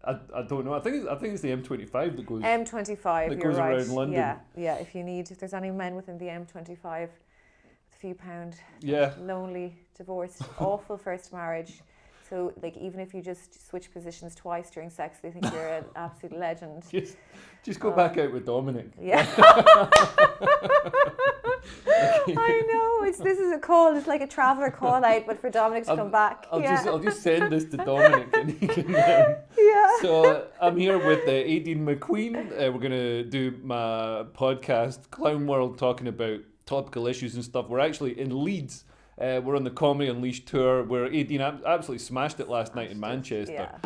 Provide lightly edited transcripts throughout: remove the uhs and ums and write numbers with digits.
I don't know. I think it's the M25 that goes. M25. That You're goes right. around London. Yeah. If there's any men within the M25 with a few pound, Yeah. lonely, divorced, awful first marriage. So like even if you just switch positions twice during sex, they think you're an absolute legend. Just go back out with Dominic. Yeah. I know. This is a call. It's like a traveller call out, but for Dominic to come back. I'll just send this to Dominic and he can. So I'm here with Aideen McQueen. We're gonna do my podcast Clown World, talking about topical issues and stuff. We're actually in Leeds. We're on the Comedy Unleashed tour, where Aideen absolutely smashed it last night in Manchester. Yeah.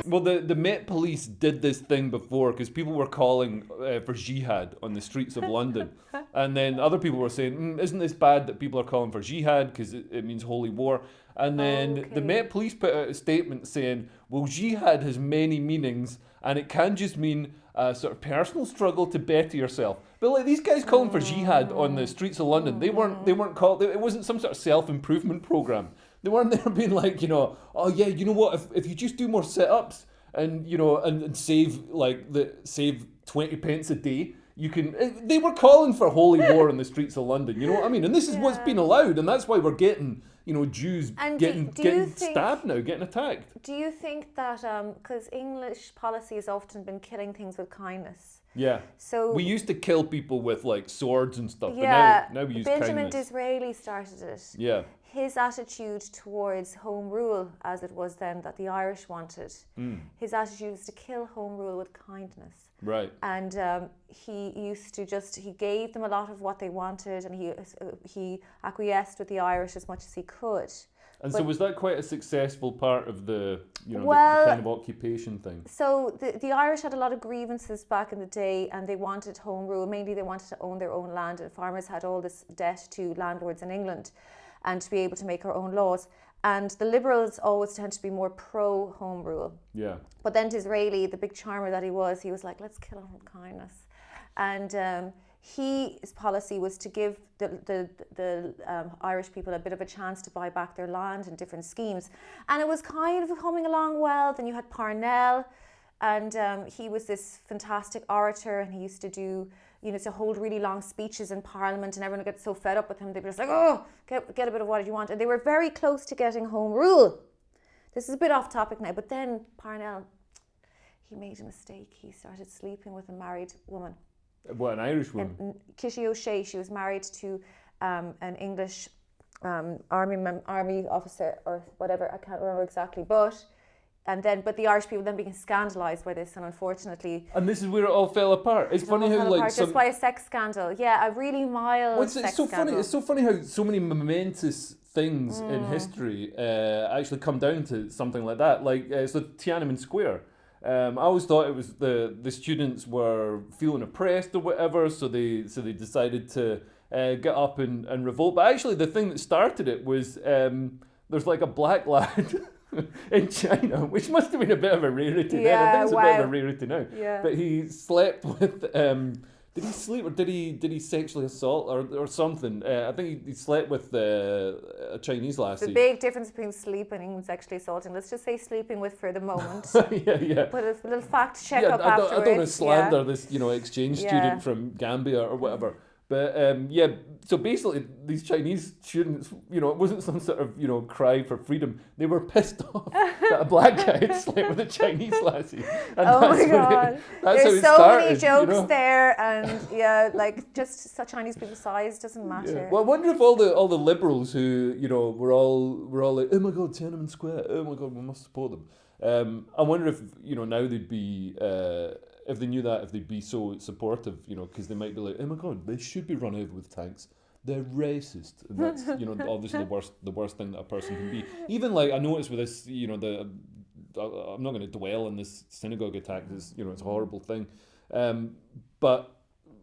Well, the Met Police did this thing before because people were calling for jihad on the streets of London. And then other people were saying, isn't this bad that people are calling for jihad because it means holy war? And then the Met Police put out a statement saying, well, jihad has many meanings and it can just mean a sort of personal struggle to better yourself. But like these guys calling for jihad on the streets of London, they weren't called, it wasn't some sort of self-improvement program. They weren't there being like, oh yeah, you know what, if you just do more sit-ups and, and save 20 pence a day, you can, they were calling for holy war in the streets of London, you know what I mean? And this is what's been allowed, and that's why we're getting, Jews And getting stabbed now, getting attacked. Do you think that, because English policy has often been killing things with kindness. Yeah. So we used to kill people with like swords and stuff, yeah, but now we use Benjamin kindness. Disraeli started it. Yeah. His attitude towards home rule, as it was then that the Irish wanted, his attitude was to kill home rule with kindness. Right. And he used to he gave them a lot of what they wanted, and he acquiesced with the Irish as much as he could. And so was that quite a successful part of the, the kind of occupation thing? So the Irish had a lot of grievances back in the day, and they wanted home rule. Mainly they wanted to own their own land, and farmers had all this debt to landlords in England, and to be able to make our own laws. And the Liberals always tend to be more pro-home rule. Yeah. But then Disraeli, the big charmer that he was like, let's kill him with kindness. And his policy was to give the Irish people a bit of a chance to buy back their land in different schemes. And it was kind of coming along well. Then you had Parnell, and he was this fantastic orator, and he used to do, to hold really long speeches in Parliament, and everyone would get so fed up with him, they'd be just like, oh, get a bit of what you want. And they were very close to getting home rule. This is a bit off topic now, but then Parnell, he made a mistake. He started sleeping with a married woman. What, an Irish woman? And Kitty O'Shea, she was married to an English army officer or whatever, I can't remember exactly, but the Irish people then became scandalised by this, and unfortunately... And this is where it all fell apart. It's funny how just by a sex scandal. Yeah, a really mild sex scandal. It's so funny how so many momentous things in history actually come down to something like that. Like, so Tiananmen Square. I always thought it was the students were feeling oppressed or whatever, so they decided to get up and revolt. But actually the thing that started it was there's like a black lad... in China, which must have been a bit of a rarity then. I think it's a bit of a rarity now. Yeah. But he slept with did he sleep or did he sexually assault or something? I think he slept with a Chinese lassie. The big difference between sleeping and sexually assaulting. Let's just say sleeping with for the moment. yeah. But a little fact check up afterwards. I don't want to slander this, exchange student from Gambia or whatever. But so basically these Chinese students, it wasn't some sort of, cry for freedom. They were pissed off that a black guy had slept with a Chinese lassie. And oh my God. There's so started, many jokes there, and just Chinese people's size doesn't matter. Yeah. Well, I wonder if all the liberals who, were all like, oh my God, Tiananmen Square, oh my God, we must support them. I wonder if, now they'd be... if they knew that, if they'd be so supportive, because they might be like, oh my God, they should be run over with tanks. They're racist. And that's, obviously the worst thing that a person can be. Even like I noticed with this, I'm not going to dwell on this synagogue attack. It's, it's a horrible thing. But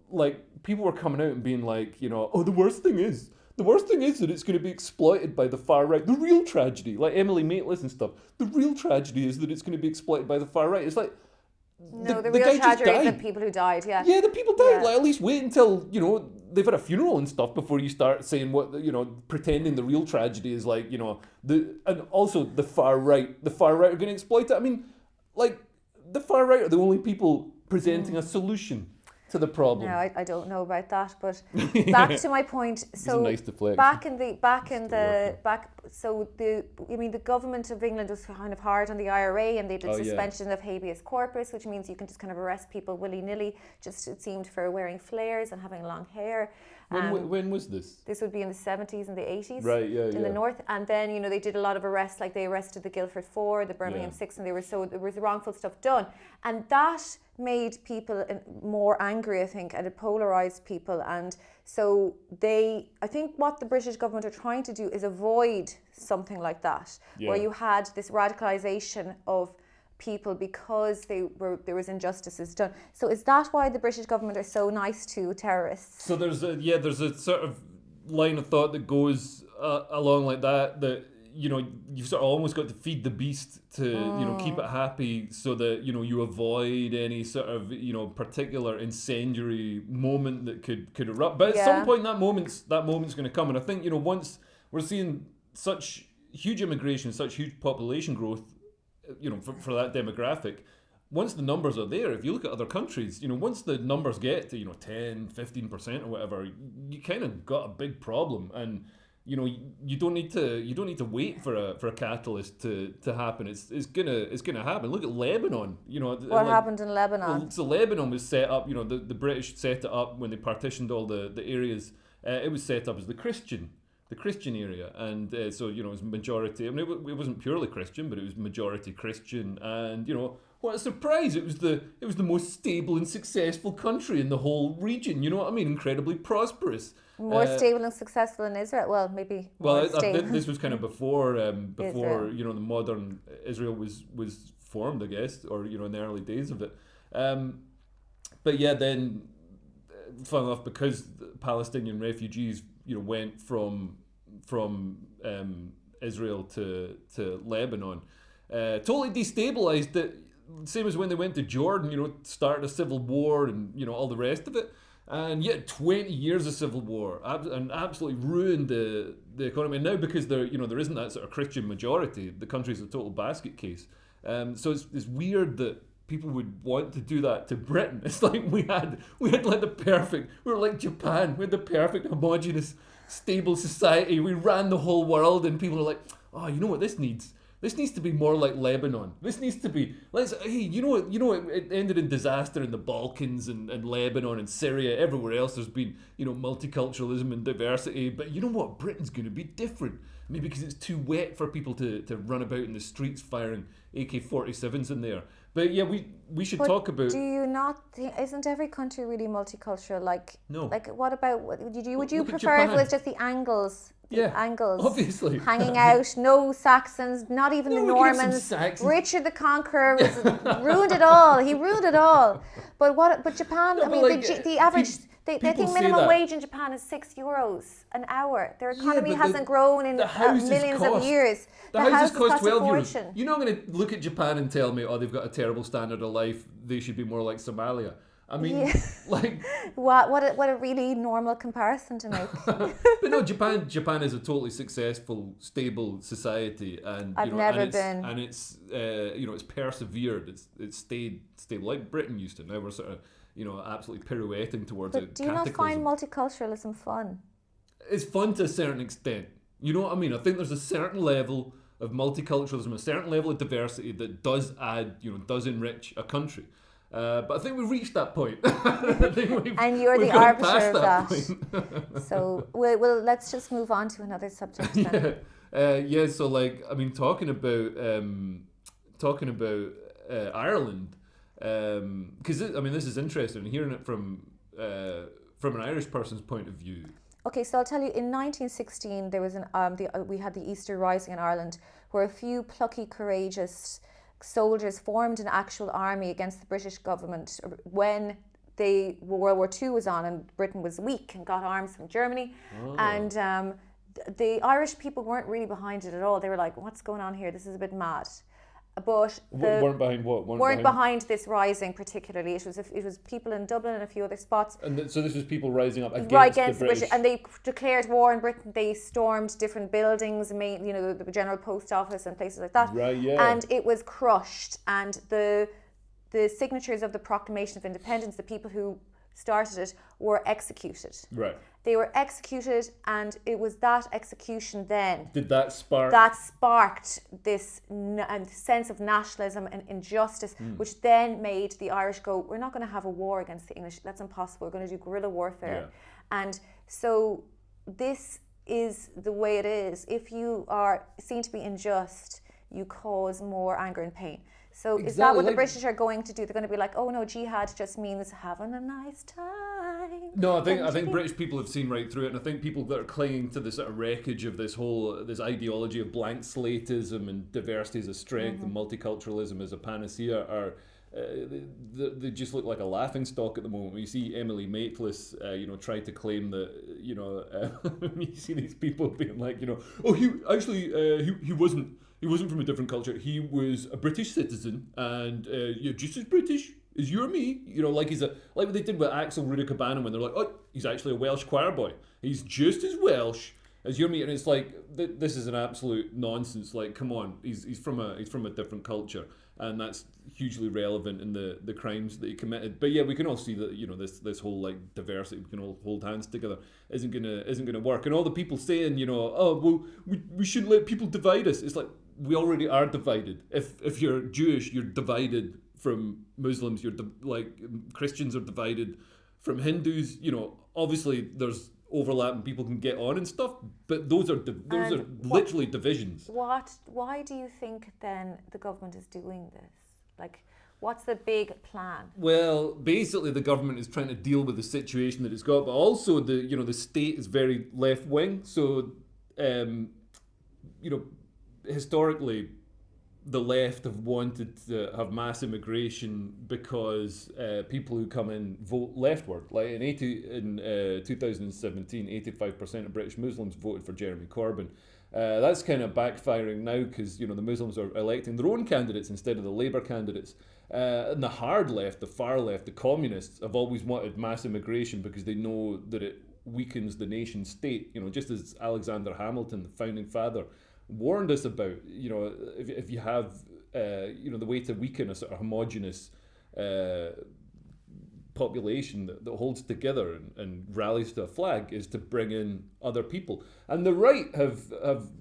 like people were coming out and being like, oh, the worst thing is that it's going to be exploited by the far right. The real tragedy, like Emily Maitlis and stuff, the real tragedy is that it's going to be exploited by the far right. It's like, no, the real tragedy is the people who died, yeah. Yeah, the people died. Yeah. Like, at least wait until, they've had a funeral and stuff before you start saying pretending the real tragedy is like, and also the far right are going to exploit it. I mean, like, the far right are the only people presenting a solution to the problem. No, I don't know about that, but back to my point. So nice deflection. The government of England was kind of hard on the IRA, and they did suspension of habeas corpus, which means you can just kind of arrest people willy-nilly, just it seemed, for wearing flares and having long hair. When was this? This would be in the 70s and the 80s. Right, yeah, in the north. And then, they did a lot of arrests, like they arrested the Guildford Four, the Birmingham Six, and there was wrongful stuff done. And that made people more angry, I think, and it polarised people. And so I think what the British government are trying to do is avoid something like that, where you had this radicalisation of people because there was injustices done. So is that why the British government are so nice to terrorists? So there's a sort of line of thought that goes along like that you've sort of almost got to feed the beast to keep it happy, so that you avoid any sort of particular incendiary moment that could erupt. But at some point that moment's going to come, and I think once we're seeing such huge immigration, such huge population growth, for that demographic, once the numbers are there, if you look at other countries, once the numbers get to 10, 15% or whatever, you kind of got a big problem. And you don't need to wait for a catalyst to happen. It's gonna happen. Look at Lebanon. What happened in Lebanon? Well, so Lebanon was set up. The British set it up when they partitioned all the areas. It was set up as the Christian area, and so it was majority. I mean, it wasn't purely Christian, but it was majority Christian. And what a surprise! It was the most stable and successful country in the whole region. You know what I mean? Incredibly prosperous. More stable and successful in Israel. Well, maybe. This was kind of before the modern Israel was formed, I guess, or in the early days of it. But yeah, then, fun enough, because the Palestinian refugees went from Israel to Lebanon, totally destabilized it. Same as when they went to Jordan, started a civil war and all the rest of it. And yet 20 years of civil war and absolutely ruined the economy. And now, because there isn't that sort of Christian majority, the country's a total basket case. So it's weird that people would want to do that to Britain. It's like we had like we were like Japan. We had the perfect homogenous, stable society. We ran the whole world, and people are like, oh, you know what this needs? This needs to be more like Lebanon. This needs to be, it ended in disaster in the Balkans and Lebanon and Syria. Everywhere else there's been, multiculturalism and diversity. But you know what? Britain's going to be different. Maybe because it's too wet for people to run about in the streets firing AK-47s in there. But yeah, we should talk about... Do you not think, isn't every country really multicultural? No. Like, what about, would you prefer if it was just the Angles? Angles, obviously, hanging out. No Saxons, not even the Normans. Richard the Conqueror ruined it all. He ruined it all. But Japan. No, I mean, the average. They think minimum wage in Japan is €6 an hour. Their economy hasn't grown in millions of years. The houses cost €12. You're not going to look at Japan and tell me, oh, they've got a terrible standard of life. They should be more like Somalia. I mean, what a really normal comparison to make. But no, Japan is a totally successful, stable society, and I've never been. And it's it's persevered. It's stayed stable, like Britain used to. Now we're sort of absolutely pirouetting towards it. But do you not find multiculturalism fun? It's fun to a certain extent. You know what I mean? I think there's a certain level of multiculturalism, a certain level of diversity that does add, does enrich a country. But I think we've reached that point. And you're the arbiter of that. So, well, let's just move on to another subject then. So talking about Ireland, because this is interesting, hearing it from an Irish person's point of view. Okay, so I'll tell you, in 1916 there was we had the Easter Rising in Ireland, where a few plucky, courageous soldiers formed an actual army against the British government when World War II was on and Britain was weak, and got arms from Germany. Oh. And the Irish people weren't really behind it at all. They were like, what's going on here? This is a bit mad. but weren't behind what? Weren't behind this rising particularly. It was people in Dublin and a few other spots. And so this was people rising up against the British. And they declared war in Britain. They stormed different buildings, the General Post Office and places like that. Right, yeah. And it was crushed. And the signatures of the Proclamation of Independence, the people who started it, were executed. Right. They were executed, and it was that execution then that sparked this sense of nationalism and injustice, which then made the Irish go, we're not going to have a war against the English. That's impossible. We're going to do guerrilla warfare. Yeah. And so this is the way it is. If you are seen to be unjust, you cause more anger and pain. So is that what the British are going to do? They're going to be like, oh no, jihad just means having a nice time. No, I think British people have seen right through it, and I think people that are clinging to the sort of wreckage of this ideology of blank slatism and diversity as a strength and multiculturalism as a panacea are they just look like a laughing stock at the moment. When you see Emily Maitlis, try to claim that, you see these people being like, oh, he wasn't. He wasn't from a different culture. He was a British citizen, and you're just as British as you or me. Like what they did with Axel Rudicabana when they're like, oh, he's actually a Welsh choir boy. He's just as Welsh as you or me. And it's like this is an absolute nonsense. Like, come on, he's from a different culture, and that's hugely relevant in the crimes that he committed. But yeah, we can all see that this whole like diversity, we can all hold hands together, isn't gonna work. And all the people saying, oh well, we shouldn't let people divide us. It's like, we already are divided. If you're Jewish, you're divided from Muslims. Christians are divided from Hindus. Obviously there's overlap and people can get on and stuff, but those are literally divisions. Why do you think then the government is doing this? Like, what's the big plan? Well, basically the government is trying to deal with the situation that it's got, but also the state is very left wing. So historically, the left have wanted to have mass immigration because people who come in vote leftward. Like in 2017, 85% of British Muslims voted for Jeremy Corbyn. That's kind of backfiring now because the Muslims are electing their own candidates instead of the Labour candidates. And the hard left, the far left, the communists have always wanted mass immigration because they know that it weakens the nation state. Just as Alexander Hamilton, the founding father, warned us about, if you have, the way to weaken a sort of homogenous population that holds together and rallies to a flag is to bring in other people. And the right have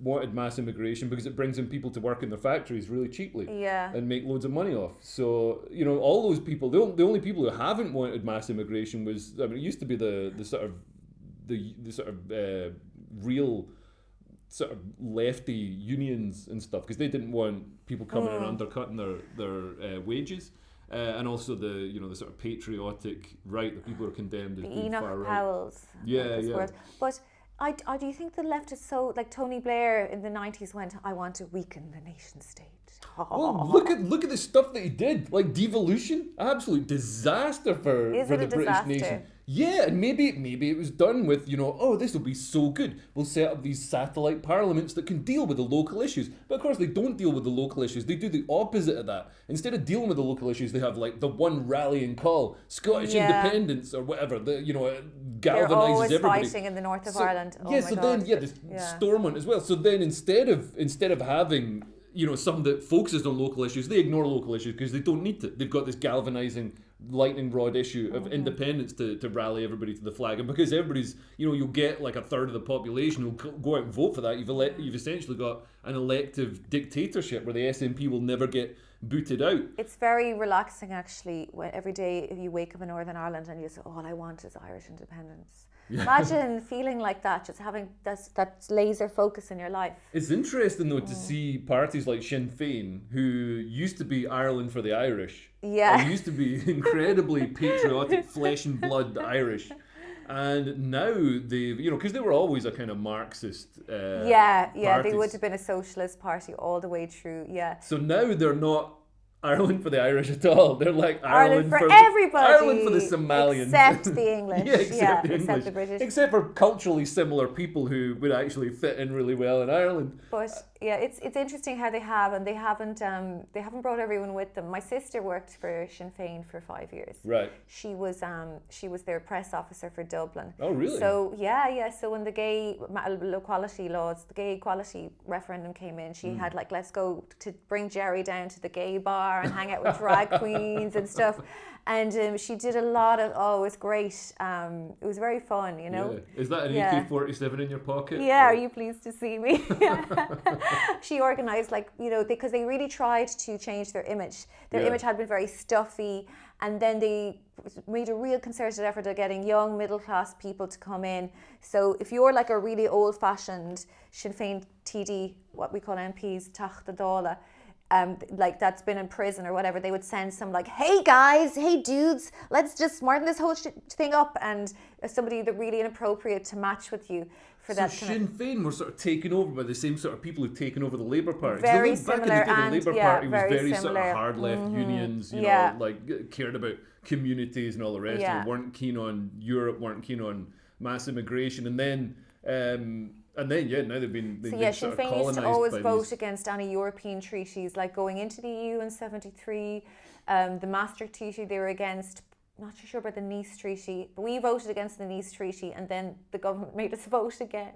wanted mass immigration because it brings in people to work in their factories really cheaply and make loads of money off. So, all those people, the only people who haven't wanted mass immigration it used to be the real sort of lefty unions and stuff, because they didn't want people coming in and undercutting their wages, and also the sort of patriotic right, the people who are condemned as being far right. Powell's word. But do you think the left is so, like Tony Blair in the 90s went, I want to weaken the nation state? Well, look at the stuff that he did, like devolution, absolute disaster for the British nation. Yeah, and maybe it was done with, this will be so good. We'll set up these satellite parliaments that can deal with the local issues. But of course they don't deal with the local issues. They do the opposite of that. Instead of dealing with the local issues, they have like the one rallying call, Scottish independence or whatever. Galvanizes They're always everybody. Fighting in the north of Ireland. Storm one as well. So then instead of having some that focuses on local issues, they ignore local issues because they don't need to. They've got this galvanizing lightning rod issue of independence to rally everybody to the flag. And because everybody's, you'll get like a third of the population who'll go out and vote for that, you've essentially got an elective dictatorship where the SNP will never get booted out. It's very relaxing actually when every day you wake up in Northern Ireland and you say, all I want is Irish independence. Imagine feeling like that, just having that laser focus in your life. It's interesting though to see parties like Sinn Fein, who used to be Ireland for the Irish, used to be incredibly patriotic, flesh and blood Irish, and now they've, because they were always a kind of Marxist parties. They would have been a socialist party all the way through, So now they're not Ireland for the Irish at all. They're like Ireland for everybody. Ireland for the Somalians. Except the English. Except the British. Except for culturally similar people who would actually fit in really well in Ireland. But Yeah, it's interesting how they have, and they haven't brought everyone with them. My sister worked for Sinn Fein for 5 years. Right. She was their press officer for Dublin. Oh, really? So yeah. So when the gay equality laws, the gay equality referendum came in, she had like, let's go to bring Jerry down to the gay bar and hang out with drag queens and stuff. And she did a lot of, it was great. It was very fun, you know. Yeah. Is that an AK-47 in your pocket? Yeah, are you pleased to see me? She organised, like, you know, because they really tried to change their image. Their image had been very stuffy, and then they made a real concerted effort at getting young middle-class people to come in. So if you're like a really old-fashioned Sinn Féin TD, what we call MPs, Tachta Dála, like that's been in prison or whatever, they would send some like, hey guys, hey dudes, let's just smarten this whole thing up, and somebody that really inappropriate to match with you for that. So Sinn Féin were sort of taken over by the same sort of people who've taken over the Labour Party. Very back similar, in the day, the Labour Party was very similar. sort of hard left unions, you know, like cared about communities and all the rest of it, weren't keen on Europe, weren't keen on mass immigration, and then now they've been Sinn Féin used to always vote against any European treaties, like going into the EU in 73, the Maastricht Treaty they were against. Not too sure about the Nice Treaty, but we voted against the Nice Treaty, and then the government made us vote again.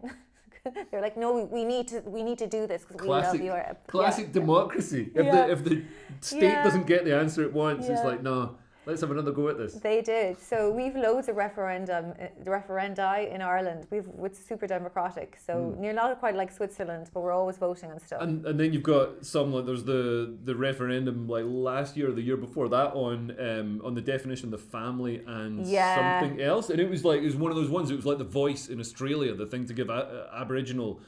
They're like, no, we need to do this because we love Europe. Classic democracy. If the state doesn't get the answer it wants, it's like, no, let's have another go at this. They did. So we've loads of referendi in Ireland. It's super democratic. So you're not quite like Switzerland, but we're always voting on stuff. And then you've got some, like there's the referendum like last year or the year before that on the definition of the family and something else. And it was one of those ones. It was like The Voice in Australia, the thing to give Aboriginal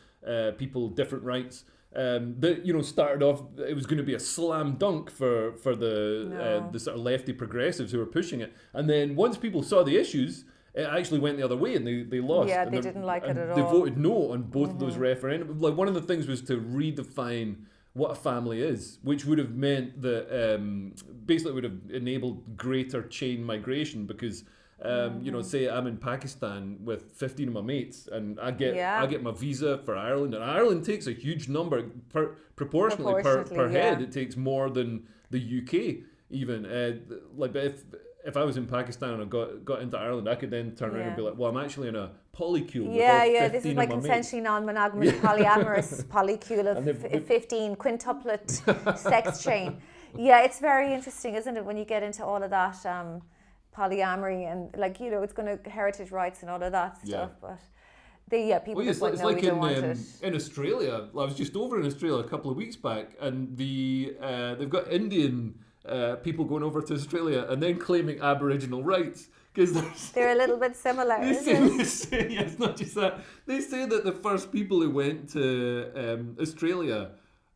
people different rights. That, you know, started off, it was going to be a slam dunk for the sort of lefty progressives who were pushing it, and then once people saw the issues, it actually went the other way, and they lost. Yeah, they didn't like it at all. They voted no on both of those referendums. Like, one of the things was to redefine what a family is, which would have meant that basically would have enabled greater chain migration, because you know, say I'm in Pakistan with 15 of my mates, and I get my visa for Ireland, and Ireland takes a huge number proportionally per head. It takes more than the UK even. Like if I was in Pakistan and I got into Ireland, I could then turn around and be like, well, I'm actually in a polycule. This is my consensually non-monogamous polyamorous polycule of 15 quintuplet sex chain. Yeah, it's very interesting, isn't it, when you get into all of that polyamory and, like, you know, it's going to heritage rights and all of that stuff, but people just like, no, we don't want it. In Australia, I was just over in Australia a couple of weeks back, and they've got Indian people going over to Australia and then claiming Aboriginal rights, because they're a little bit similar. They say, yeah, it's not just that. They say that the first people who went to Australia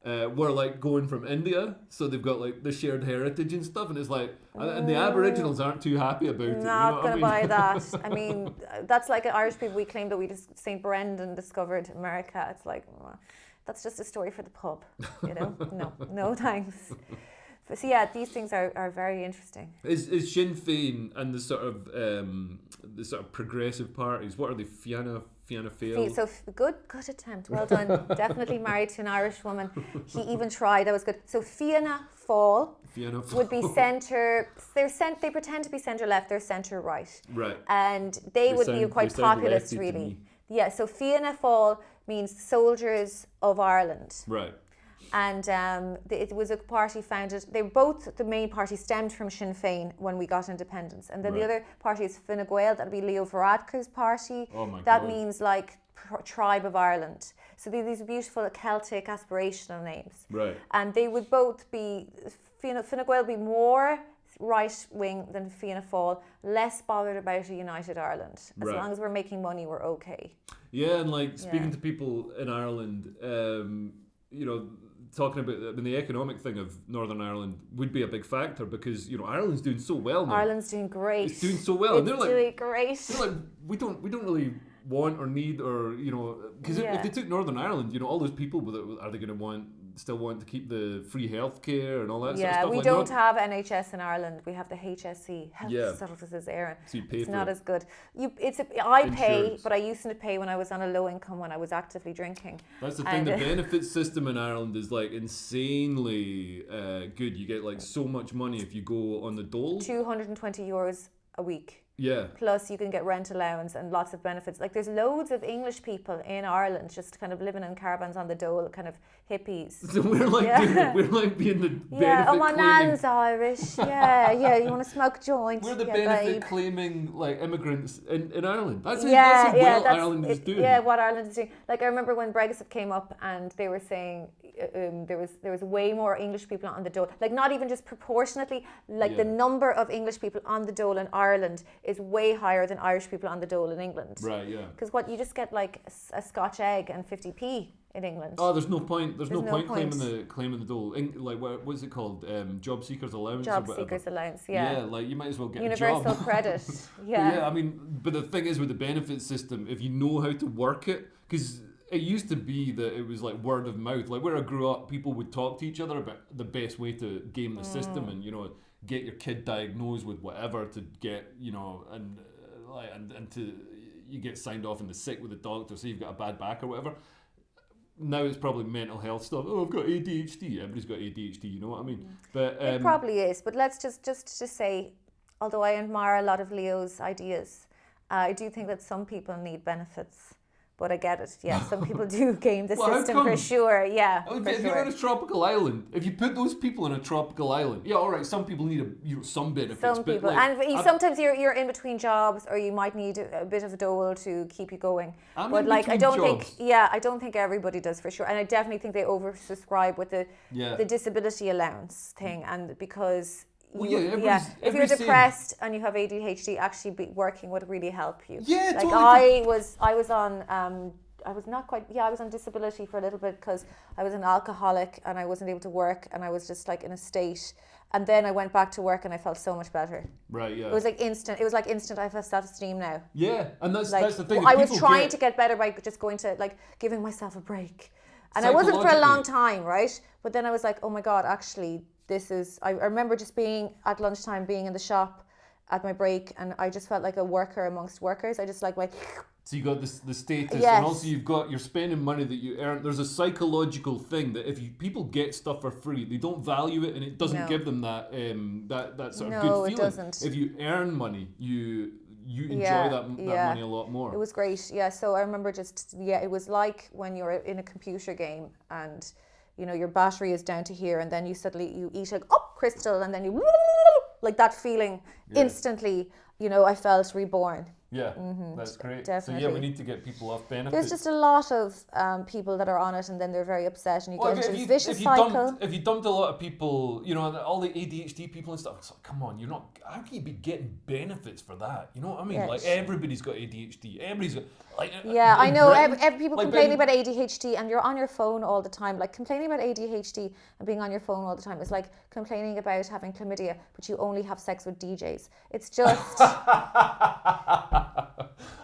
were like going from India, so they've got like the shared heritage and stuff, and it's like, and the Aboriginals aren't too happy about it. Not going to buy that. I mean, that's like Irish people. We claim that St. Brendan discovered America. It's like, that's just a story for the pub, you know. No thanks. So yeah, these things are very interesting. Is Sinn Féin and the sort of progressive parties, what are they? Fianna Fáil. So good attempt. Well done. Definitely married to an Irish woman. He even tried. That was good. So Fianna Fáil would be centre. They pretend to be centre left. They're centre right. Right. And they would be quite populist, really. Yeah. So Fianna Fáil means Soldiers of Ireland. Right. And it was a party founded. The main party stemmed from Sinn Féin when we got independence, and then the other party is Fine Gael. That'd be Leo Varadkar's party. Oh my that God. means like tribe of Ireland. So these beautiful Celtic aspirational names. Right. And they would both be Fine Gael be more right wing than Fianna Fáil, less bothered about a united Ireland. As long as we're making money, we're okay. Yeah, and like speaking to people in Ireland, you know, talking about the economic thing of Northern Ireland would be a big factor, because, you know, Ireland's doing so well now. Ireland's doing great. It's doing so well, and they're like, doing great. They're like, we don't really want or need, or because if they took Northern Ireland, all those people, are they going to still want to keep the free healthcare and all that sort of stuff? We don't have NHS in Ireland. We have the HSE, Health Services Aaron. So you pay it's for not it. as good. I pay, Insurance. but I used to pay when I was on a low income, when I was actively drinking. That's the thing. The benefits system in Ireland is like insanely good. You get like so much money if you go on the dole. €220 a week. Yeah. Plus you can get rent allowance and lots of benefits. Like there's loads of English people in Ireland just kind of living in caravans on the dole, kind of hippies. So we're like we're like being the benefit my claiming. nan's Irish. Yeah, you want to smoke a joint? We're the benefit claiming like immigrants in Ireland. That's that's Ireland is doing. Yeah, what Ireland is doing. Like I remember when Brexit came up and they were saying there was way more English people on the dole. Like not even just proportionately, like the number of English people on the dole in Ireland is way higher than Irish people on the dole in England. Right, yeah. Because you just get like a Scotch egg and 50p in England. Oh, there's no point. There's no point point. claiming the dole. Like what's it called? Job seekers allowance. Job seekers allowance. Yeah. Yeah, like you might as well get universal a job. credit. Yeah. Yeah, I mean, but the thing is with the benefit system, if you know how to work it, because it used to be that it was like word of mouth. Like where I grew up, people would talk to each other about the best way to game the system, and get your kid diagnosed with whatever to get and to you get signed off in the sick with the doctor, say you've got a bad back or whatever. Now it's probably mental health stuff. Oh, I've got ADHD. Everybody's got ADHD. You know what I mean? But it probably is. But let's just to say, although I admire a lot of Leo's ideas, I do think that some people need benefits. But I get it. Yeah, some people do game the system for sure. Yeah. If you're on a tropical island, if you put those people in a tropical island, yeah, all right. Some people need some benefits. Some people, sometimes you're in between jobs, or you might need a bit of a dole to keep you going. But like, I don't think everybody does for sure. And I definitely think they oversubscribe with the disability allowance thing, and because. If you're depressed and you have ADHD, actually working would really help you. Yeah, like totally. I was on disability for a little bit because I was an alcoholic and I wasn't able to work, and I was just like in a state. And then I went back to work and I felt so much better. Right, yeah. It was like instant. I have self-esteem now. Yeah, and that's the thing. I was trying to get better by just going to giving myself a break. And I wasn't for a long time, right? But then I was like, oh my God, actually, I remember just being at lunchtime, being in the shop at my break, and I just felt like a worker amongst workers. I just like my... So you got the status, yes. And also you're spending money that you earn. There's a psychological thing that if people get stuff for free, they don't value it, and it doesn't give them that sort of good feeling. No, it doesn't. If you earn money, you enjoy that money a lot more. It was great, yeah. So I remember it was like when you're in a computer game and your battery is down to here, and then you eat a crystal, and then you like that feeling instantly. I felt reborn. Yeah, that's great. Definitely. So we need to get people off benefits. There's just a lot of people that are on it, and then they're very upset, and you get into this vicious cycle. If you dumped a lot of people, all the ADHD people and stuff, it's like, come on, how can you be getting benefits for that? You know what I mean? Yeah, everybody's got ADHD. Everybody's got I know. Every people complaining about ADHD, and you're on your phone all the time. Like complaining about ADHD and being on your phone all the time is like complaining about having chlamydia, but you only have sex with DJs. It's just.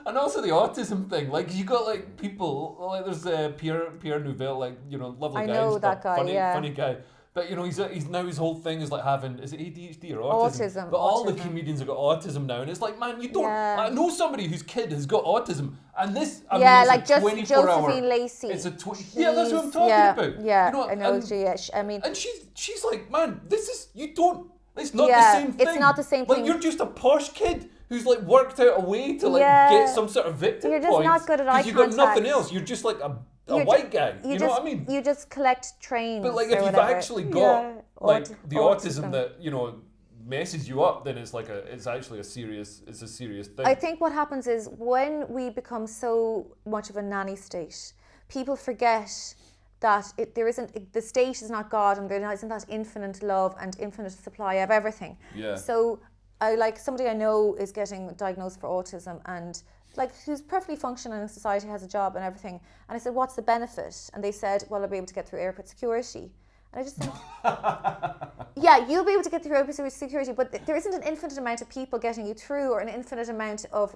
And also the autism thing, you got people there's Pierre Nouvel, lovely guy. I know that guy, funny guy. But he's now his whole thing is having, is it ADHD or autism? But all the comedians have got autism now, and it's like, man, you don't. I know somebody whose kid has got autism, and this. Just Josephine Lacey. It's that's what I'm talking about. Yeah, I know. And she's like, man, this is It's not the same thing. It's not the same thing. You're just a posh kid who's worked out a way to get some sort of victim You're just not good at eye contact. You've got nothing else. You're just like a white guy. You know what I mean? You just collect trains. But if you've actually got the autism that messes you up, then it's actually a serious thing. I think what happens is when we become so much of a nanny state, people forget that the state is not God, and there isn't that infinite love and infinite supply of everything. Yeah. So somebody I know is getting diagnosed for autism, and who's perfectly functioning in society, has a job and everything. And I said, what's the benefit? And they said, well, I'll be able to get through airport security. And I just think, yeah, you'll be able to get through open security, but there isn't an infinite amount of people getting you through, or an infinite amount of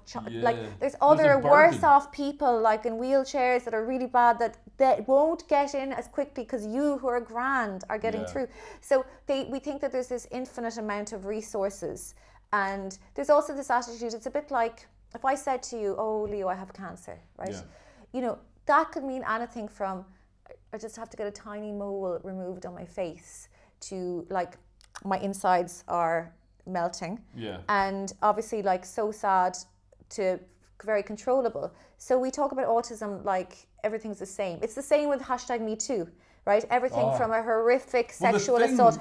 there's other worse off people like in wheelchairs that are really bad that won't get in as quickly because you who are grand are getting through. So we think that there's this infinite amount of resources, and there's also this attitude. It's a bit like if I said to you, "Oh, Leo, I have cancer," right? Yeah. You know, that could mean anything from I just have to get a tiny mole removed on my face to like my insides are melting, and obviously like so sad to very controllable. So we talk about autism like everything's the same. It's the same with #MeToo, right? Everything from a horrific sexual assault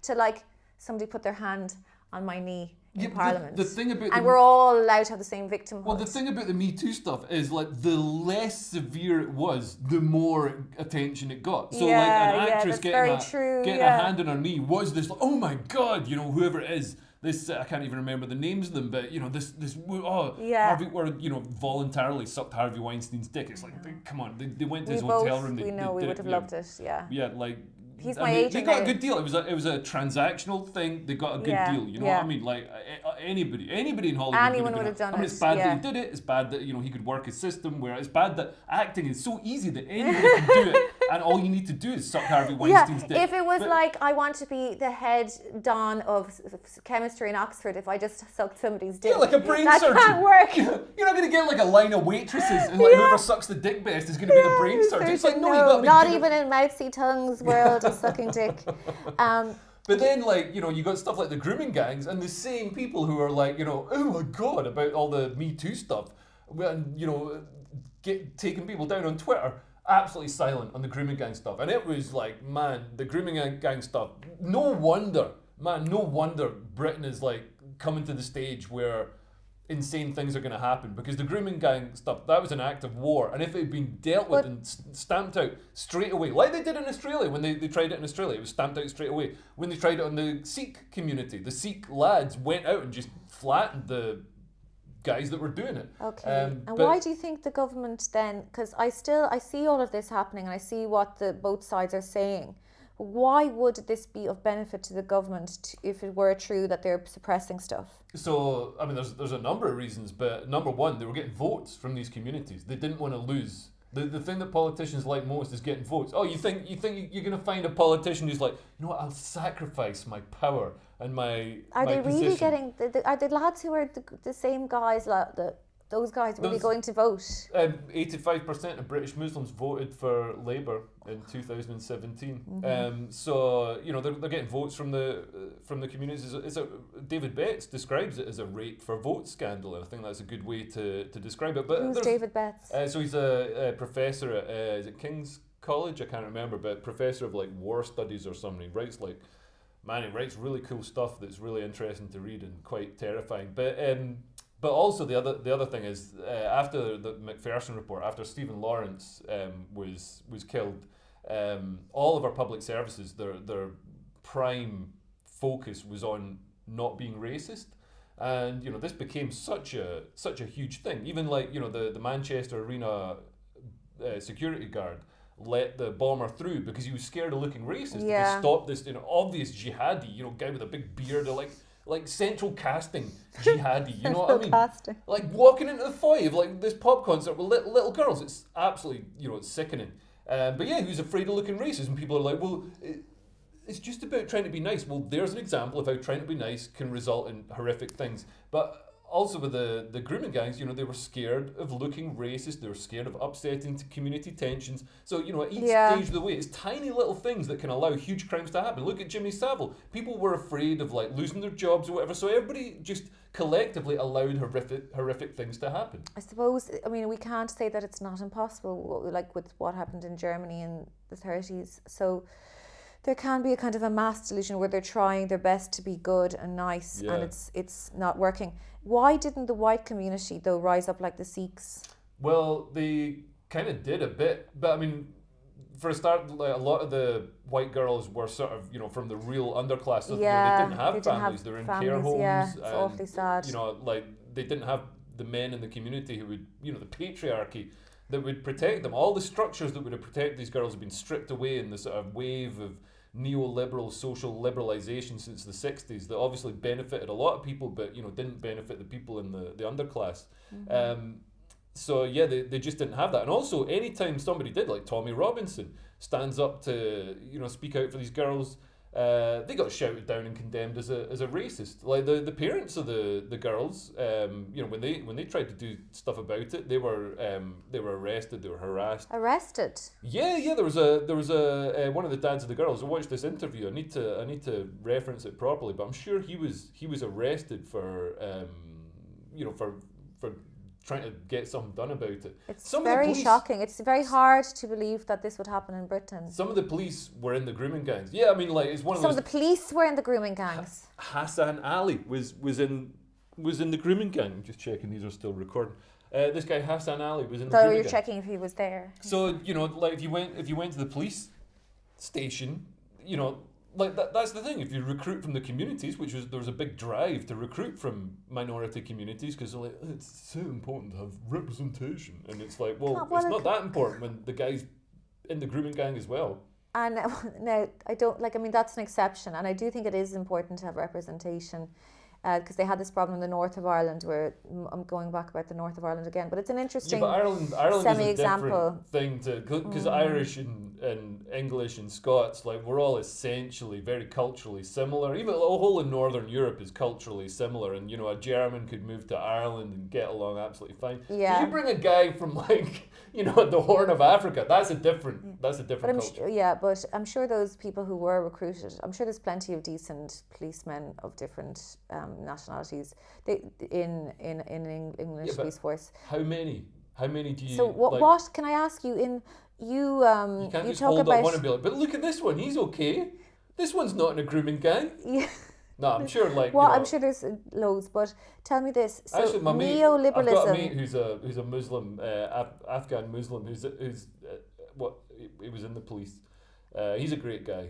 to like somebody put their hand on my knee in Parliament. The thing about and we're all allowed to have the same victimhood. Well, the thing about the Me Too stuff is like the less severe it was, the more attention it got. So like an actress getting a hand on her knee was this, oh my God, you know, whoever it is, this I can't even remember the names of them, but you know, Harvey, or you know, voluntarily sucked Harvey Weinstein's dick. It's like, come on, they went to his hotel room. We would have loved it. Yeah, like. He's my agent. They got a good deal. It was a transactional thing. They got a good deal. You know what I mean? Like anybody in Hollywood. Anyone would have done it. It's bad that he did it. It's bad that he could work his system. Where it's bad that acting is so easy that anybody can do it, and all you need to do is suck Harvey Weinstein's dick. If it was like I want to be the head don of chemistry in Oxford, if I just sucked somebody's dick, like a brain surgeon. That can't work. You're not going to get like a line of waitresses and like whoever sucks the dick best is going to be the brain surgeon. It's like not even in Mousy Tongue's world of sucking dick. But then, like, you got stuff like the grooming gangs and the same people who are like, oh my God, about all the Me Too stuff, and, taking people down on Twitter, absolutely silent on the grooming gang stuff. And it was like, man, the grooming gang stuff, no wonder Britain is like coming to the stage where insane things are going to happen, because the grooming gang stuff, that was an act of war, and if it had been dealt with and stamped out straight away, like they did in Australia when they tried it in Australia, it was stamped out straight away. When they tried it on the Sikh community, the Sikh lads went out and just flattened the guys that were doing it. Okay, and why do you think the government then, because I see all of this happening and I see what both sides are saying, why would this be of benefit to the government if it were true that they're suppressing stuff? So, I mean, there's a number of reasons, but number one, they were getting votes from these communities. They didn't want to lose. The thing that politicians like most is getting votes. Oh, you think you're going to find a politician who's like, you know what, I'll sacrifice my power and my Are they position. Really getting, are the lads who are the same guys, those guys really going to vote? 85% of British Muslims voted for Labour in 2017. Mm-hmm. So they're getting votes from the communities. David Betts describes it as a rape for vote scandal, and I think that's a good way to describe it. But who's David Betts? So he's a professor at is it King's College? I can't remember, but professor of like war studies or something. He writes really cool stuff that's really interesting to read and quite terrifying. But also the other thing is after the Macpherson report, after Stephen Lawrence was killed, all of our public services, their prime focus was on not being racist, and this became such a huge thing. Even like the Manchester Arena security guard let the bomber through because he was scared of looking racist. To stop this obvious jihadi guy with a big beard, like central casting jihadi, you know what I mean? Casting. Like walking into the foyer of like this pop concert with little girls. It's absolutely, it's sickening. But yeah, he was afraid of looking racist, and people are like, well, it's just about trying to be nice. Well, there's an example of how trying to be nice can result in horrific things. But also with the grooming gangs, they were scared of looking racist. They were scared of upsetting community tensions. So, at each stage of the way, it's tiny little things that can allow huge crimes to happen. Look at Jimmy Savile. People were afraid of like losing their jobs or whatever. So everybody just collectively allowed horrific things to happen. I suppose, we can't say that it's not impossible, like with what happened in Germany in the 30s. So there can be a kind of a mass delusion where they're trying their best to be good and nice, and it's not working. Why didn't the white community, though, rise up like the Sikhs? Well, they kind of did a bit, but for a start, like, a lot of the white girls were sort of, from the real underclass. So they didn't have families. They were in care homes. Yeah, it's awfully sad. Like they didn't have the men in the community who would, the patriarchy that would protect them. All the structures that would have protected these girls have been stripped away in the sort of wave of neoliberal social liberalisation since the 60s that obviously benefited a lot of people, but didn't benefit the people in the underclass. So yeah, they just didn't have that. And also, anytime somebody did, like Tommy Robinson, stands up to speak out for these girls, they got shouted down and condemned as a racist. Like the parents of the girls, when they tried to do stuff about it, they were arrested, they were harassed. Arrested? Yeah. There was a one of the dads of the girls. I watched this interview. I need to reference it properly, but I'm sure he was arrested for for trying to get something done about it. It's very shocking. It's very hard to believe that this would happen in Britain. Some of the police were in the grooming gangs. Yeah, I mean, like, it's one of Some of the police were in the grooming gangs. Hassan Ali was in the grooming gang. I'm just checking these are still recording. This guy Hassan Ali was in the grooming gang. You're checking if he was there. So like if you went to the police station, like that's the thing. If you recruit from the communities, there was a big drive to recruit from minority communities because they're like, it's so important to have representation, and it's like, well, it's not that important when the guy's in the grooming gang as well. And now I don't like. I mean, that's an exception, and I do think it is important to have representation. Because they had this problem in the north of Ireland, where I'm going back about the north of Ireland again, but it's an interesting Ireland semi-example is a different thing because Irish and English and Scots, like, we're all essentially very culturally similar. Even the whole of Northern Europe is culturally similar, and a German could move to Ireland and get along absolutely fine. Yeah. You bring a guy from the Horn of Africa, that's a different culture. But I'm sure those people who were recruited, I'm sure there's plenty of decent policemen of different nationalities in English police force. How many do you? So what can I ask you? You can't you just talk hold about up one and be like, but look at this one, he's okay. This one's not in a grooming gang. Yeah. No, I'm sure. I'm sure there's loads, but tell me this. So actually, neoliberalism. I've got a mate who's a Muslim, Afghan Muslim, who's he was in the police. He's a great guy.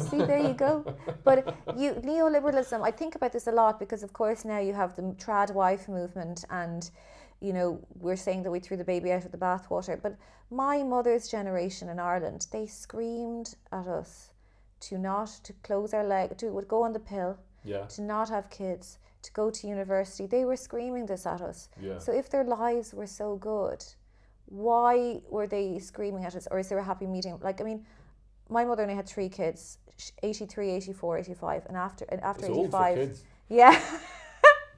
See, there you go. But neoliberalism, I think about this a lot because, of course, now you have the trad wife movement, and we're saying that we threw the baby out with the bathwater. But my mother's generation in Ireland, they screamed at us to close our leg, to go on the pill, to not have kids, to go to university. They were screaming this at us. Yeah. So if their lives were so good, why were they screaming at us? Or is there a happy medium? Like, I mean, my mother only had 3 kids, 83, 84, 85, and after it's 85, old for kids. Yeah.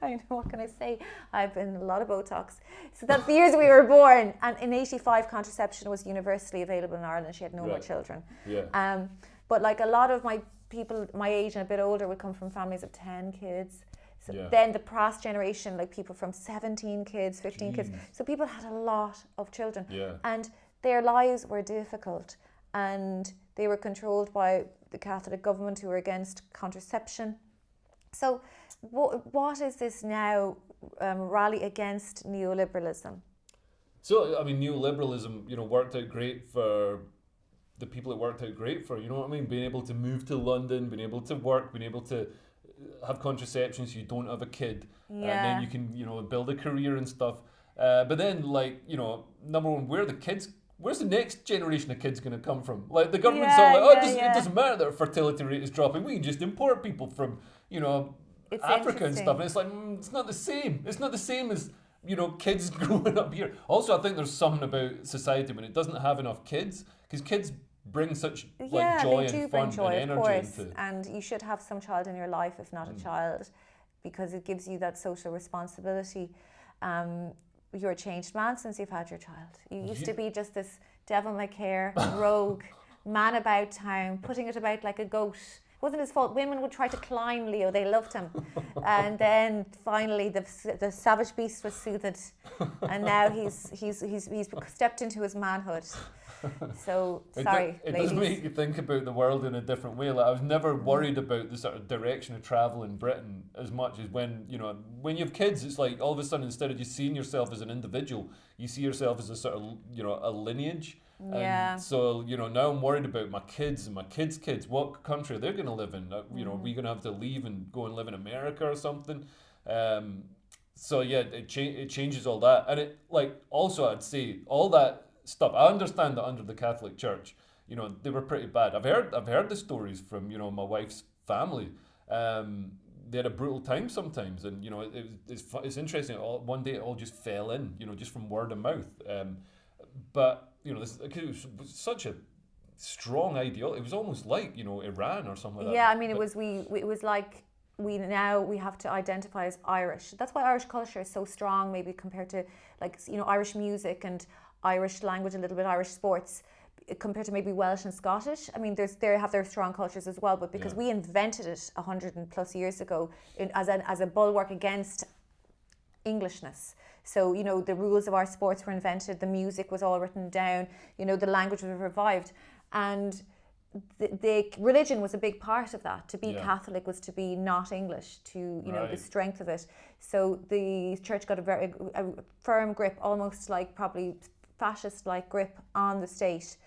I know, what can I say? I've been in a lot of Botox. So that's the years we were born. And in 85, contraception was universally available in Ireland. She had no more children. Yeah. But like a lot of my people my age and a bit older would come from families of 10 kids. So then the past generation, like people from 17 kids, 15 kids. So people had a lot of children. Yeah. And their lives were difficult. And they were controlled by the Catholic government, who were against contraception. So what is this now rally against neoliberalism? So, I mean, neoliberalism, worked out great for the people it worked out great for, you know what I mean? Being able to move to London, being able to work, being able to have contraception so you don't have a kid. And then you can, build a career and stuff. But then, number one, where's the next generation of kids going to come from? Like, the government's all like, it doesn't matter that our fertility rate is dropping. We can just import people from, It's Africa and stuff. And it's like, it's not the same. It's not the same as, kids growing up here. Also, I think there's something about society when it doesn't have enough kids, because kids bring such joy and fun and energy. And you should have some child in your life, if not a child, because it gives you that social responsibility. You're a changed man since you've had your child. You used to be just this devil may care, rogue, man about town, putting it about like a goat. It wasn't his fault. Women would try to climb Leo. They loved him. And then finally the savage beast was soothed. And now he's stepped into his manhood. So, sorry, it ladies. does make you think about the world in a different way. Like, I was never worried about the sort of direction of travel in Britain as much as when you have kids, it's like all of a sudden, instead of just seeing yourself as an individual, you see yourself as a sort of, a lineage. Yeah. And so, now I'm worried about my kids and my kids' kids. What country are they going to live in? Are we going to have to leave and go and live in America or something? So yeah, it changes all that. And it, also I'd say all that stuff. I understand that under the Catholic Church, they were pretty bad. I've heard the stories from my wife's family. They had a brutal time sometimes, and it's interesting. One day it all just fell in, just from word of mouth. But it was such a strong ideology. It was almost like Iran or something like that. Yeah, I mean, it was like we have to identify as Irish. That's why Irish culture is so strong, maybe compared to Irish music and Irish language, a little bit Irish sports, compared to maybe Welsh and Scottish. I mean, they have their strong cultures as well, but because we invented it 100+ years ago as a bulwark against Englishness. So, the rules of our sports were invented, the music was all written down, the language was revived. And the religion was a big part of that. To be Catholic was to be not English, to, the strength of it. So the church got a firm grip, almost like probably fascist-like grip on the state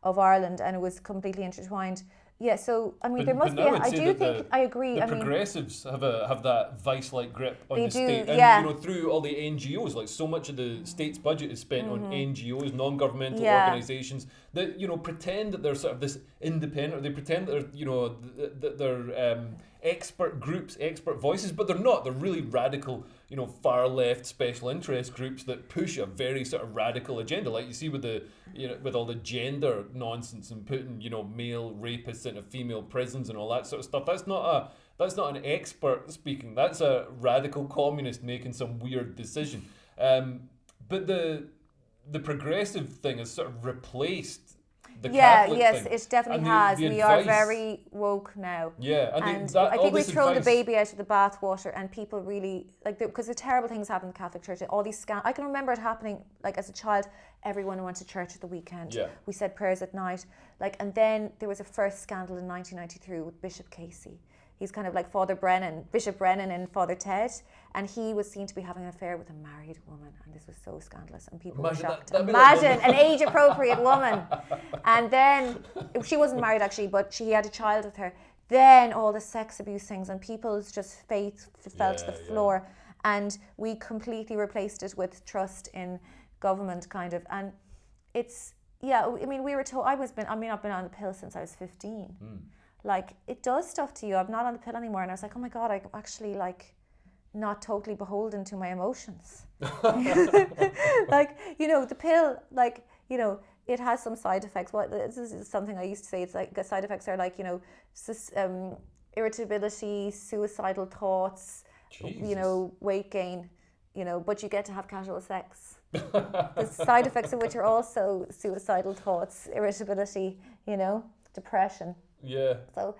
of Ireland, and it was completely intertwined. Yeah, so I mean, there must be. I agree. The progressives have that vice-like grip on the state, and through all the NGOs, like so much of the state's budget is spent on NGOs, non-governmental organisations that pretend that they're sort of this independent, or they pretend that they're expert groups, expert voices, but they're not. They're really radical, far left special interest groups that push a very sort of radical agenda, like you see with the with all the gender nonsense and putting male rapists into female prisons and all that sort of stuff. That's not an expert speaking. That's a radical communist making some weird decision. But the progressive thing has sort of replaced the Catholic thing. It definitely has. We are very woke now. Yeah, and I think we've thrown the baby out of the bathwater, and people really because the terrible things happen in the Catholic Church. All these I can remember it happening. Like as a child, everyone went to church at the weekend. Yeah. We said prayers at night. And then there was a first scandal in 1993 with Bishop Casey. He's kind of like Bishop Brennan and Father Ted, and he was seen to be having an affair with a married woman, and this was so scandalous, and people were shocked. Imagine an age-appropriate woman. And then, she wasn't married actually, but he had a child with her. Then all the sex abuse things, and people's just faith fell to the floor, and we completely replaced it with trust in government, kind of. And it's, I mean, we were told, I've been on the pill since I was 15. Like, it does stuff to you. I'm not on the pill anymore. And I was like, oh my God, I'm actually like not totally beholden to my emotions. Like, the pill, like, it has some side effects. This is something I used to say. It's like, the side effects are like, irritability, suicidal thoughts, Jesus. Weight gain, but you get to have casual sex. The side effects of which are also suicidal thoughts, irritability, depression. Yeah. So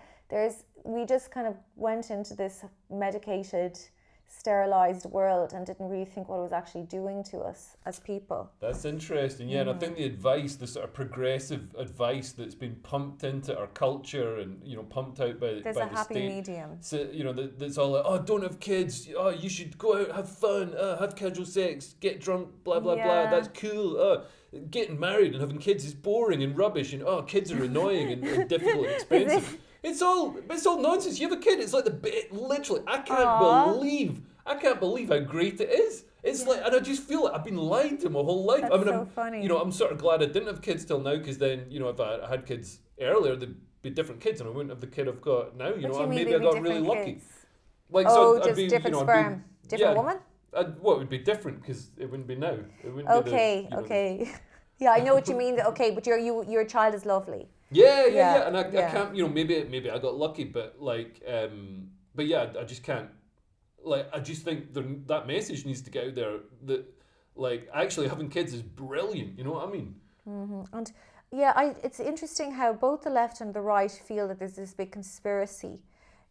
we just kind of went into this medicated, sterilized world and didn't really think what it was actually doing to us as people. That's interesting, yeah. And I think the sort of progressive advice that's been pumped into our culture and pumped out by the state. There's a happy medium. So that's all like, oh, don't have kids. Oh, you should go out, have fun, have casual sex, get drunk, blah blah blah. That's cool. Getting married and having kids is boring and rubbish, and kids are annoying and difficult and expensive. It's all nonsense. You have a kid, it's like literally. I can't believe how great it is. It's like, and I just feel like I've been lied to my whole life. That's so funny. I'm sort of glad I didn't have kids till now, because then if I had kids earlier, they'd be different kids, and I wouldn't have the kid I've got now. Maybe I got really lucky. Kids? Like, just different sperm, different woman. It would be different because it wouldn't be now. It wouldn't okay. Yeah, I know what you mean. Okay, but your child is lovely. Yeah. And I can't. Maybe I got lucky, but but yeah, I just can't. Like, I just think that message needs to get out there. That like actually having kids is brilliant. You know what I mean? Mm-hmm. And yeah, it's interesting how both the left and the right feel that there's this big conspiracy,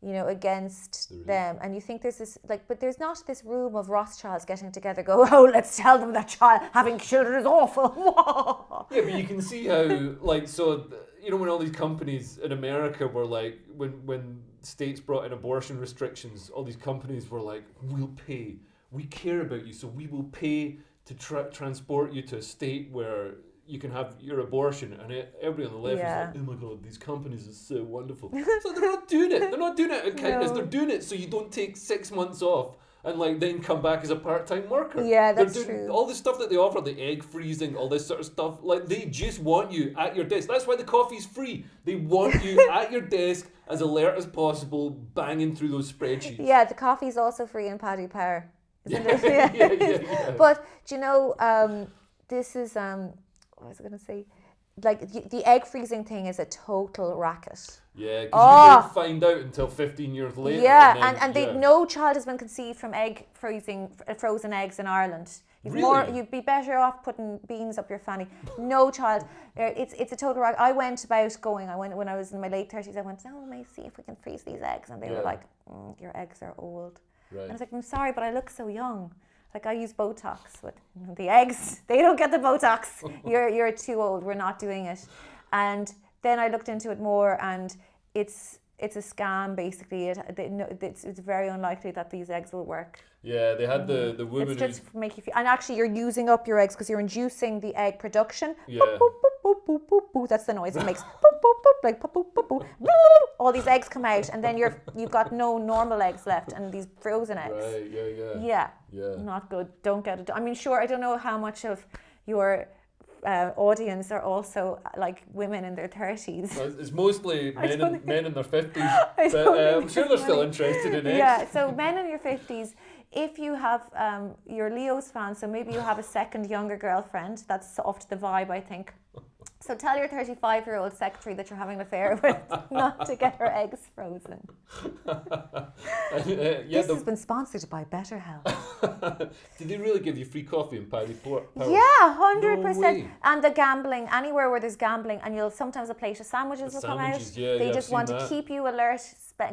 against them. And you think there's this, but there's not this room of Rothschilds getting together, let's tell them that having children is awful. Yeah, but you can see how, when all these companies in America were like, when states brought in abortion restrictions, all these companies were like, we care about you, so we will pay to transport you to a state where you can have your abortion, and everybody on the left is like, oh my God, these companies are so wonderful. So they're not doing it. They're not doing it out of kindness. They're doing it so you don't take 6 months off and like then come back as a part-time worker. Yeah, that's They're doing true. all the stuff that they offer, the egg freezing, all this sort of stuff. Like they just want you at your desk. That's why the coffee's free. They want you at your desk as alert as possible, banging through those spreadsheets. Yeah, the coffee's also free in Paddy Power, isn't it? Yeah. But do you know, this is what was I going to say? Like the egg freezing thing is a total racket. Yeah, because you don't find out until 15 years later. Yeah, and no child has been conceived from frozen eggs in Ireland. You'd be better off putting beans up your fanny. No child. It's a total racket. I went when I was in my late 30s. I went, let me see if we can freeze these eggs, and they were like, your eggs are old. Right. And I was like, I'm sorry, but I look so young. Like I use Botox, but the eggs, they don't get the Botox. You're too old. We're not doing it. And then I looked into it more, and it's a scam basically. It's very unlikely that these eggs will work. Yeah, they had the woman. It's just to make you feel, and actually you're using up your eggs because you're inducing the egg production. Yeah. Boop, boop, boop, boop, boop, boop, boop. That's the noise it makes. Boop, boop, boop, like boop, boop, boop, boop. All these eggs come out, and then you've got no normal eggs left, and these frozen eggs. Right. Yeah. Not good. Don't get it. I mean, sure. I don't know how much of your audience are also like women in their 30s. It's mostly men in their 50s, but I'm sure they're still interested in eggs. Yeah, so men in your 50s, if you have, you're Leo's fan, so maybe you have a second younger girlfriend, that's off to the vibe, I think. So tell your 35-year-old secretary that you're having an affair with not to get her eggs frozen. This has been sponsored by BetterHelp. Did they really give you free coffee in Paddy Power? Yeah, 100%. No, and the gambling, anywhere where there's gambling, and sometimes a plate of sandwiches will come out. They just want to keep you alert,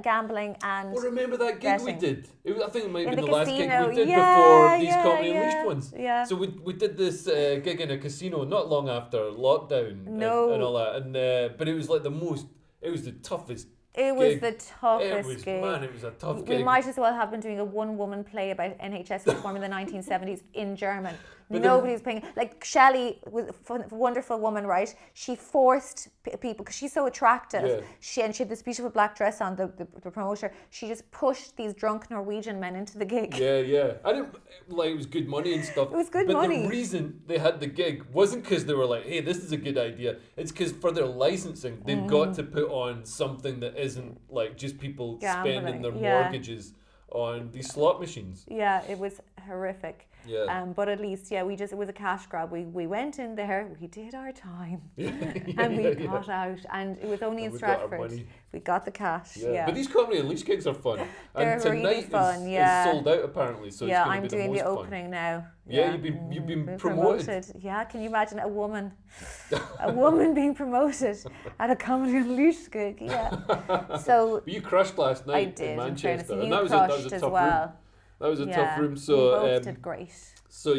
gambling and remember that gig we did? I think it might have been the last gig we did before these Comedy Unleashed ones. Yeah. So we did this gig in a casino not long after lockdown and all that. And but it was like it was the toughest It was the toughest gig. Man, it was a tough gig. We might as well have been doing a one-woman play about NHS reform in the 1970s in German. Nobody's paying. Like Shelley was a wonderful woman, right? She forced people, because she's so attractive. Yeah. She had this beautiful black dress on, the promoter. She just pushed these drunk Norwegian men into the gig. Yeah. I didn't like, it was good money and stuff. It was good money. But the reason they had the gig wasn't because they were like, hey, this is a good idea. It's because for their licensing, they've got to put on something that isn't like just people spending their mortgages on these slot machines. Yeah, it was horrific. Yeah. But at least, it was a cash grab. We went in there, we did our time, and we got out. And it was only in Stratford. We got the cash. Yeah. But these Comedy Unleashed gigs are fun. They're and tonight really fun. is sold out apparently. So yeah, it's I'm doing the opening fun. now. Yeah, you've been promoted. Yeah, can you imagine a woman being promoted at a Comedy Unleashed gig? Yeah. So but you crushed last night I did, in Manchester, and that was a tough room. That was a tough room. So we both did great. So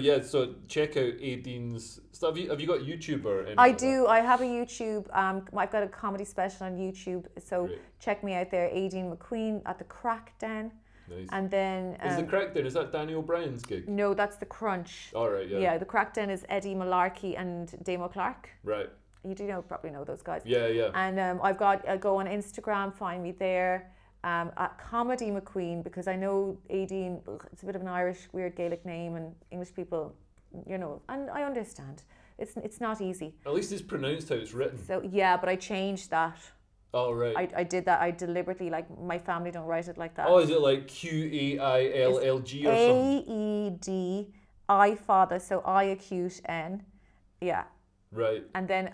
check out Aideen's stuff. Have you got YouTube or anything? I do. I have a YouTube. I've got a comedy special on YouTube. So Great. Check me out there. Aideen McQueen at the Crack Den. Nice. And then is the Crack Den, is that Danny O'Brien's gig? No, that's the Crunch. All right. Yeah. Yeah, the Crack Den is Eddie Malarkey and Damo Clark. Right. You probably know those guys. Yeah. And I go on Instagram. Find me there. At Comedy McQueen, because I know Aideen, it's a bit of an Irish weird Gaelic name, and English people, and I understand it's not easy. At least it's pronounced how it's written. So but I changed that. Oh right. I did that. I deliberately, like, my family don't write it like that. Oh, is it like QAILLG or something? AEDI father, so I acute N, yeah. Right. And then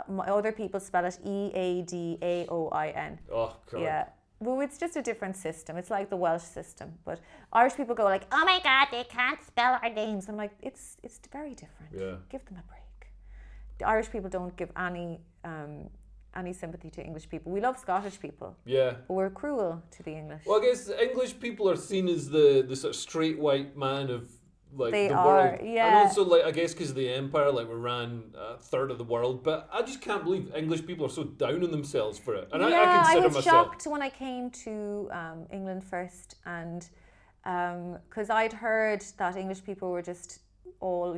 my other people spell it EADAOIN. Oh God. Yeah. Well, it's just a different system. It's like the Welsh system. But Irish people go like, oh my God, they can't spell our names. I'm like, it's very different. Yeah. Give them a break. The Irish people don't give any sympathy to English people. We love Scottish people. Yeah. But we're cruel to the English. Well, I guess English people are seen as the sort of straight white man of like they the are, world. yeah. And also, like, I guess because of the empire, like, we ran a third of the world. But I just can't believe English people are so down on themselves for it. And I consider was myself shocked when I came to England first, and because I'd heard that English people were just all,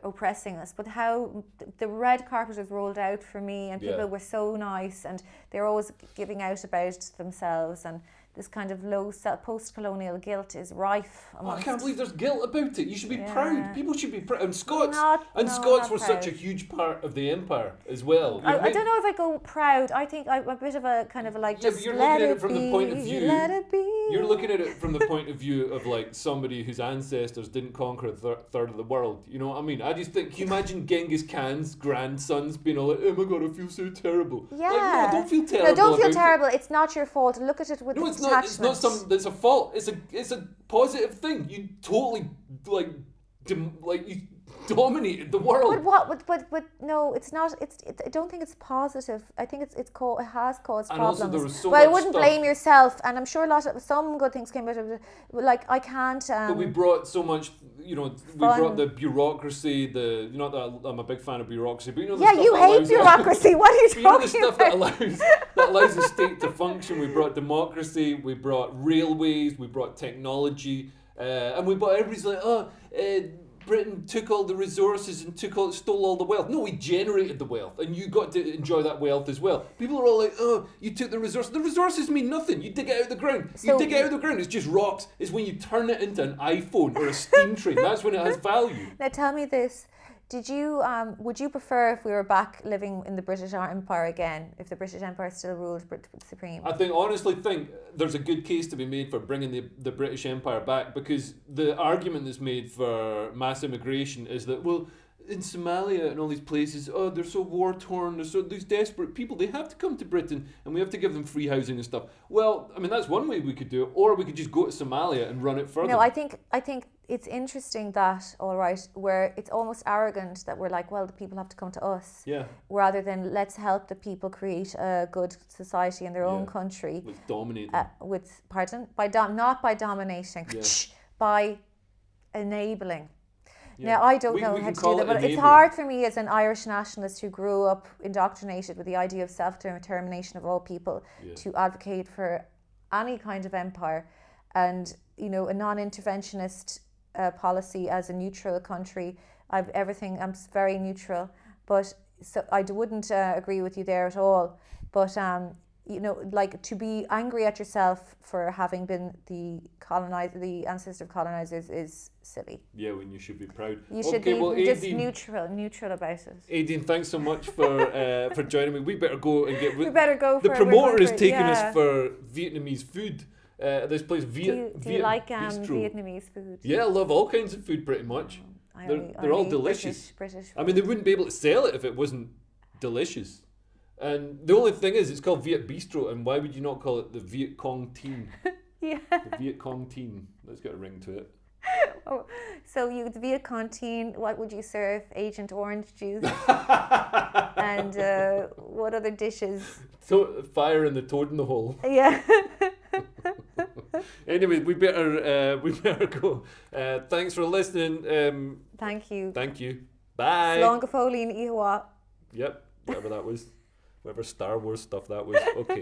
oppressing us, but how the red carpet was rolled out for me, and people were so nice, and they're always giving out about themselves, and this kind of low post-colonial guilt is rife I amongst. can't believe there's guilt about it. You should be proud. People should be proud. And Scots not were such a proud. huge part of the empire as well. I don't know if I go proud. I think I'm a bit of a kind of a like, just but you're let looking at it it from be, the point of view. let it be. You're looking at it from the point of view of like somebody whose ancestors didn't conquer a third of the world. You know what I mean? I just think, can you imagine Genghis Khan's grandsons being all like, oh my god, I feel so terrible. Yeah. Like, no, don't feel terrible. No, don't feel about terrible. It's not your fault. Look at it with No, it's detachment. not. It's not something that's a fault. It's a positive thing. You totally you dominated the world. But no, it's not. I don't think it's positive. I think it has caused And problems. also there was so but I much wouldn't stuff. blame yourself. And I'm sure some good things came out of it. Like I can't. But we brought so much, we fun. brought the bureaucracy, not that I'm a big fan of bureaucracy, but the Yeah, stuff you that hate allows bureaucracy. What are you the talking stuff about? that allows the state to function. We brought democracy, we brought railways, we brought technology, and everybody's like, Britain took all the resources and stole all the wealth. No, we generated the wealth, and you got to enjoy that wealth as well. People are all like, oh, you took the resources. The resources mean nothing. You dig it out of the ground. You dig it out of the ground, it's just rocks. It's when you turn it into an iPhone or a steam train. That's when it has value. Now tell me this. Would you prefer if we were back living in the British Empire again, if the British Empire still ruled supreme? I honestly think there's a good case to be made for bringing the British Empire back, because the argument that's made for mass immigration is that, well, in Somalia and all these places, they're so war-torn, these desperate people, they have to come to Britain and we have to give them free housing and stuff. Well, I mean, that's one way we could do it, or we could just go to Somalia and run it further. No, I think it's interesting that, all right, where it's almost arrogant that we're like, well, the people have to come to us. Yeah. Rather than let's help the people create a good society in their own country. Let's dominate them. Not by dominating, Yeah. by enabling. Yeah. Now, I don't know we how can to call do that, it but it's enabling. hard for me as an Irish nationalist who grew up indoctrinated with the idea of self-determination of all people to advocate for any kind of empire and, a non-interventionist policy as a neutral country. I'm very neutral, but so I wouldn't agree with you there at all. But like to be angry at yourself for having been the ancestor of colonizers is silly. Yeah, when you should be proud. You should be just neutral about it. Aideen, thanks so much for joining me. We better go and get. We better go. The promoter is taking us for Vietnamese food. This place, Do you like Bistro. Vietnamese food? Yeah, I love all kinds of food pretty much. They're all delicious. British food. I mean, they wouldn't be able to sell it if it wasn't delicious. And the only thing is, it's called Viet Bistro, and why would you not call it the Viet Cong Teen? Yeah. The Viet Cong Teen. That's got a ring to it. Oh, so the Viet Cong teen, what would you serve? Agent Orange juice? And what other dishes? So, fire in the toad in the hole. Yeah. Anyway, we better go. Thanks for listening. Thank you. Thank you. Bye. Slán Folín Ihawa. Yep, whatever that was. Whatever Star Wars stuff that was. Okay.